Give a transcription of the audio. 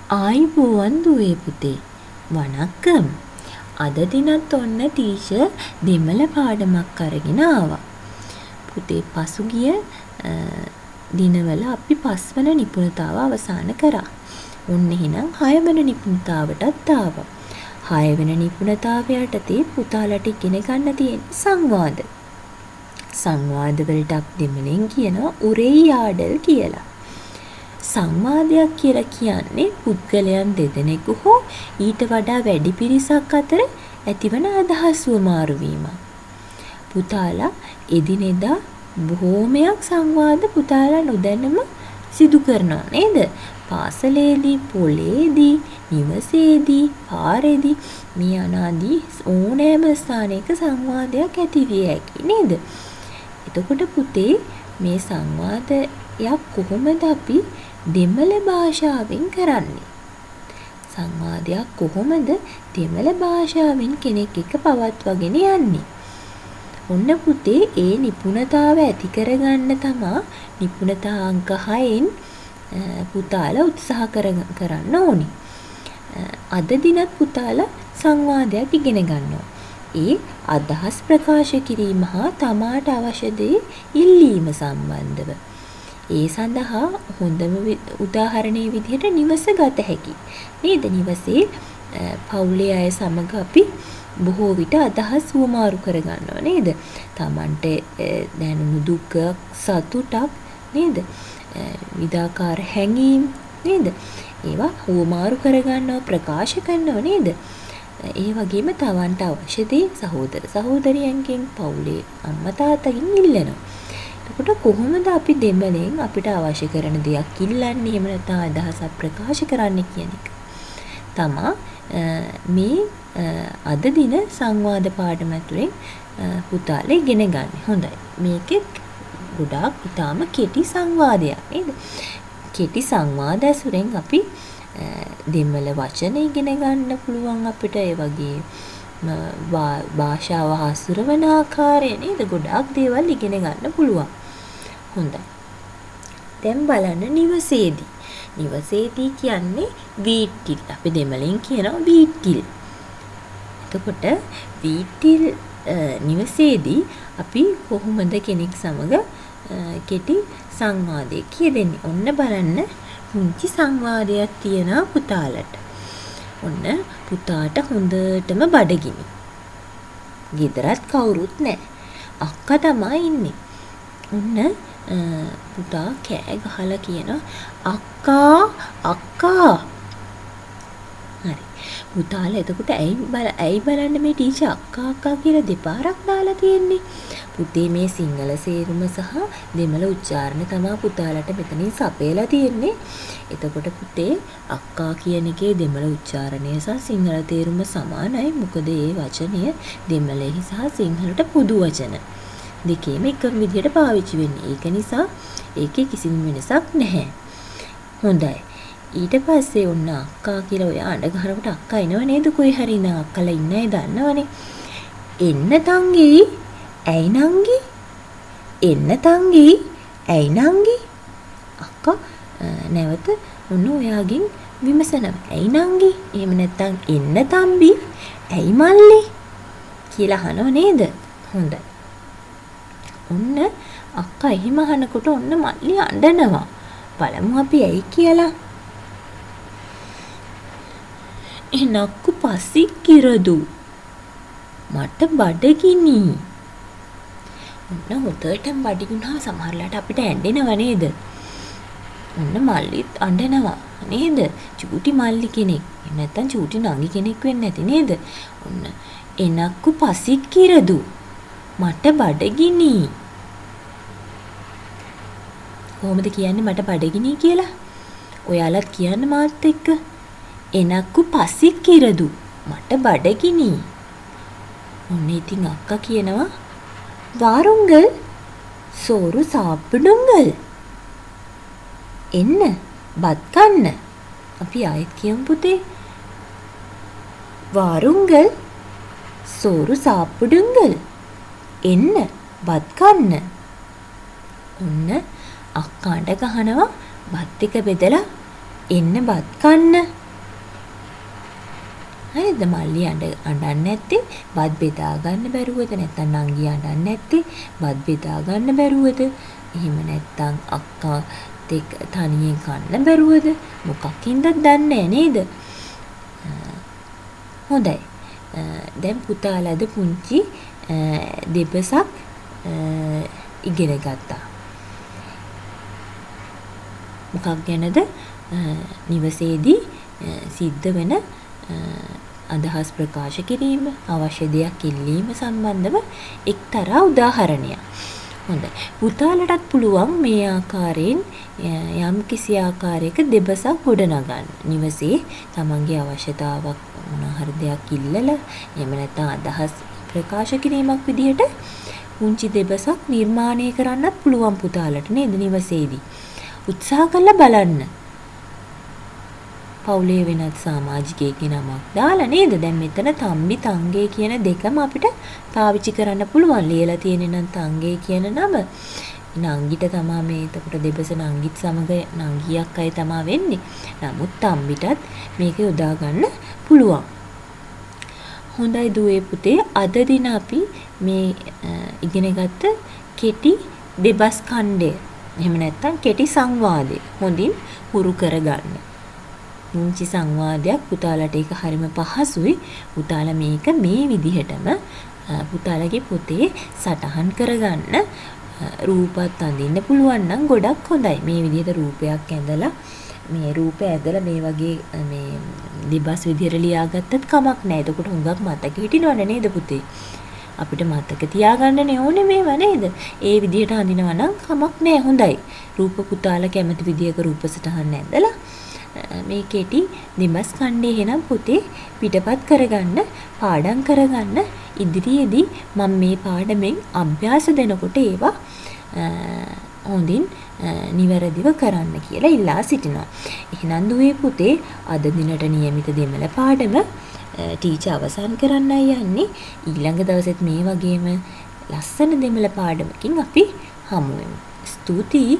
ආයිබෝවන් දුවේ පුතේ. වණක්කම්. අද දිනත් ඔන්න ටීචර් දෙමළ පාඩමක් අරගෙන ආවා. පුතේ පසුගිය දිනවල අපි 5 වන නිපුණතාව අවසන් කරා. ඔන්න එහෙනම් 6 වන නිපුණතාවටත් ආවා. 6 වෙනි නිපුණතාවය යටතේ පුතාලට ඉගෙන ගන්න තියෙන සංවාද. සංවාද වලට අපි දෙමළෙන් කියනවා උරෙයාඩල් කියලා. සංවාදයක් කියලා කියන්නේ පුද්ගලයන් දෙදෙනෙකු හෝ ඊට වඩා වැඩි පිරිසක් අතර ඇතිවන අදහස් වමාරු වීම. පුතාලා එදිනෙදා බොහෝමයක් සංවාද පුතාලා නොදැනම සිදු කරනවා නේද? පාසලේදී, පොලේදී, නිවසේදී, පාරේදී මේ අනාදී ඕනෑම ස්ථානයක සංවාදයක් ඇති විය හැකි නේද? එතකොට පුතේ මේ සංවාදයක් කොහොමද අපි දෙමළ භාෂාවෙන් කරන්නේ? සංවාදයක් කොහොමද දෙමළ භාෂාවෙන් කෙනෙක් එක්ක පවත්වාගෙන යන්නේ? ඔන්න පුතේ ඒ නිපුණතාව ඇති කරගන්න තමා නිපුණතා අංක 6න් පුතාලා උත්සාහ කරන්න ඕනි. අද දිනත් පුතාලා සංවාදයක් ඉගෙන ගන්නවා. ඒ අදහස් ප්‍රකාශ කිරීම හා තමාට අවශ්‍ය දේ ඉල්ලීම සම්බන්ධව. ඒ සඳහා හොඳම උදාහරණයේ විදිහට නිවස ගත හැකි. නේද? නිවසේ පවුලේ අය සමග අපි බොහෝ විට අදහස් වමාරු කරගන්නවා නේද? Tamante දැනුණු දුක, සතුටක් නේද? විදාකාර හැඟීම් නේද? ඒවා වමාරු කරගන්නවා, ප්‍රකාශ කරනවා නේද? ඒ වගේම Tamanට අවශ්‍ය දේ සහෝදර සහෝදරියන්ගෙන්, පවුලේ අම්මා තාත්තගෙන් ඉල්ලනවා. එතකොට කොහොමද අපි දෙමළෙන් අපිට අවශ්‍ය කරන දෙයක් ඉල්ලන්නේ, එහෙම නැත්නම් අදහසක් ප්‍රකාශ කරන්නේ කියන එක තමා මේ අද දින සංවාද පාඩම ඇතුලේ පුතාලා ඉගෙන ගන්න. හොඳයි. මේකේ ගොඩාක් ඉතාම කෙටි සංවාදයක් නේද? කෙටි සංවාද ඇසුරෙන් අපි දෙමළ වචන ඉගෙන ගන්න පුළුවන් අපිට. ඒ වගේ භාෂාව හසුරවන ආකාරය නේද? ගොඩාක් දේවල් ඉගෙන ගන්න පුළුවන්. හොඳයි. දැන් බලන්න නිවසේදී. නිවසේදී කියන්නේ වීටිල්. අපි දෙමළෙන් කියනවා වීටිල්. එතකොට වීටිල් නිවසේදී අපි කොහොමද කෙනෙක් සමග කෙටි සංවාදයක් කියදෙන්නේ? ඔන්න බලන්න පුංචි සංවාදයක් තියෙනවා පුතාලට. ඔන්න පුතාට හොඳටම බඩගිනි. ගෙදරත් කවුරුත් නැහැ. අක්කා තමයි ඉන්නේ. ඔන්න පුතා කෑ ගහලා කියනවා අක්කා අක්කා. හරි. පුතාලා එතකොට ඇයි බලන්න මේ ටීචර් අක්කා අක්කා කියලා දෙපාරක් දාලා තියෙන්නේ? පුතේ මේ සිංහල සේරුම සහ දෙමළ උච්චාරණ තමයි පුතාලට මෙතනින් සපයලා තියෙන්නේ. එතකොට පුතේ අක්කා කියන එකේ දෙමළ උච්චාරණය සහ සිංහල තේරුම සමානයි. මොකද ඒ වචනය දෙමළෙහි සහ සිංහලට පොදු වචන දෙකේම එකම විදිහට පාවිච්චි වෙන්නේ. ඒක නිසා ඒකේ කිසිම වෙනසක් නැහැ. හොඳයි. ඊට පස්සේ ඔන්න අක්කා කියලා ඔය අඬ ගහනකොට අක්කා එනව නේද? කොයි හරි නා අක්කලා ඉන්න අය දන්නවනේ. එන්න තංගි. ඇයි නංගි? එන්න තංගි. ඇයි නංගි? අක්කා නැවත ඔන්න ඔයාගෙන් විමසනවා. ඇයි නංගි? එහෙම නැත්නම් එන්න තම්බි. ඇයි මල්ලි? කියලා අහනව නේද? හොඳයි. ඔන්න අක්කා එහෙම අහනකොට ඔන්න මල්ලි අඬනවා. බලමු අපි ඇයි කියලා. එනක්කු පස්සික් කිරදු. මට බඩගිනි. ඔන්න හොතටම බඩගිනුනහම සමහරලාට අපිට ඇඬෙනව නේද? ඔන්න මල්ලිත් අඬනවා නේද? චූටි මල්ලි කෙනෙක්. එහෙම නැත්නම් චූටි නංගි කෙනෙක් වෙන්නේ නැති නේද? ඔන්න එනක්කු පස්සික් කිරදු. මට බඩගිනි. කොහොමද කියන්නේ මට බඩගිනි කියලා? ඔයාලත් කියන්න මාත් එක්ක. එනක්කු පස්සික් කිරදු. මට බඩගිනි. ඔන්න ඉතින් අක්කා කියනවා வாருங்கள் සෝරු சாப்பிடுங்கள். එන්න බත් කන්න. අපි ආයෙත් කියමු පුතේ. வாருங்கள் සෝරු சாப்பிடுங்கள். එන්න බත් කන්න. ඔන්න අක්කාට ගහනවා බත් එක බෙදලා එන්න බත් කන්න. හරිද? මල්ලි අඬන්නේ නැත්තේ බත් බෙදා ගන්න බැරුවද? නැත්නම් නංගි අඬන්නේ නැත්තේ බත් බෙදා ගන්න බැරුවද? එහෙම නැත්නම් අක්කා තනියෙන් කන්න බැරුවද? මොකක්ින්ද දන්නේ නේද? හොඳයි. දැන් පුතාලද පුංචි දෙබසක් ඉගෙන ගත්තා. මොකක් ගැනද? නිවසේදී සිද්ධ වෙන අදහස් ප්‍රකාශ කිරීම, අවශ්‍ය දෙයක් ඉල්ලීම සම්බන්ධව එක්තරා උදාහරණයක්. හොඳයි. පුතාලටත් පුළුවන් මේ ආකාරයෙන් යම් කිසි ආකාරයක දෙබසක් ගොඩනගන්න. නිවසේ තමන්ගේ අවශ්‍යතාවක් මොන හරි දෙයක් ඉල්ලලා එහෙම නැත්නම් අදහස් ප්‍රකාශ කිරීමක් විදිහට පුංචි දෙබසක් නිර්මාණය කරන්නත් පුළුවන් පුතාලට නේද නිවසේදී. උත්සාහ කරලා බලන්න. පවුලේ වෙනත් සමාජිකයෙක්ගේ නමක් දාලා නේද? දැන් මෙතන තම්බි තංගේ කියන දෙකම අපිට පාවිච්චි කරන්න පුළුවන්. ලියලා තියෙන්නේ නම් තංගේ කියන නම. නංගිට තමයි මේ එතකොට දෙබස නංගිත් සමග නංගියක් අය තමයි වෙන්නේ. නමුත් තම්බිටත් මේක යොදා ගන්න පුළුවන්. හොඳයි දුවේ පුතේ, අද දින අපි මේ ඉගෙනගත්ත කෙටි දෙබස් ඛණ්ඩය එහෙම නැත්නම් කෙටි සංවාදය හොඳින් හුරු කරගන්න. පුංචි සංවාදයක් පුතාලට ඒක හරිම පහසුයි. පුතාලා මේක මේ විදිහටම පුතාලගේ පොතේ සටහන් කරගන්න. රූපත් අඳින්න පුළුවන් නම් ගොඩක් හොඳයි. මේ විදිහට රූපයක් ඇඳලා මේ රූපය ඇදලා මේ වගේ මේ දෙබස් විදිහට ලියාගත්තත් කමක් නැහැ. එතකොට හුඟක් මතක හිටිනවනේ නේද පුතේ? අපිට මතක තියාගන්න ඕනේ මේවා නේද? ඒ විදිහට අඳිනවා නම් කමක් නැහැ. හොඳයි. රූප පුතාලා කැමති විදිහක රූප සටහන් ඇඳලා මේ කෙටි දෙබස් ඛණ්ඩය එහෙනම් පුතේ පිටපත් කරගන්න, පාඩම් කරගන්න. ඉදිරියේදී මම මේ පාඩමෙන් අභ්‍යාස දෙනකොට ඒවා හොඳින් නිවැරදිව කරන්න කියලා ඉල්ලා සිටිනවා. එහෙනම් දුවේ පුතේ අද දිනට නියමිත දෙමළ පාඩම ටීචර් අවසන් කරන්නයි යන්නේ. ඊළඟ දවසෙත් මේ වගේම ලස්සන දෙමළ පාඩමකින් අපි හමු වෙමු. ස්තුතියි.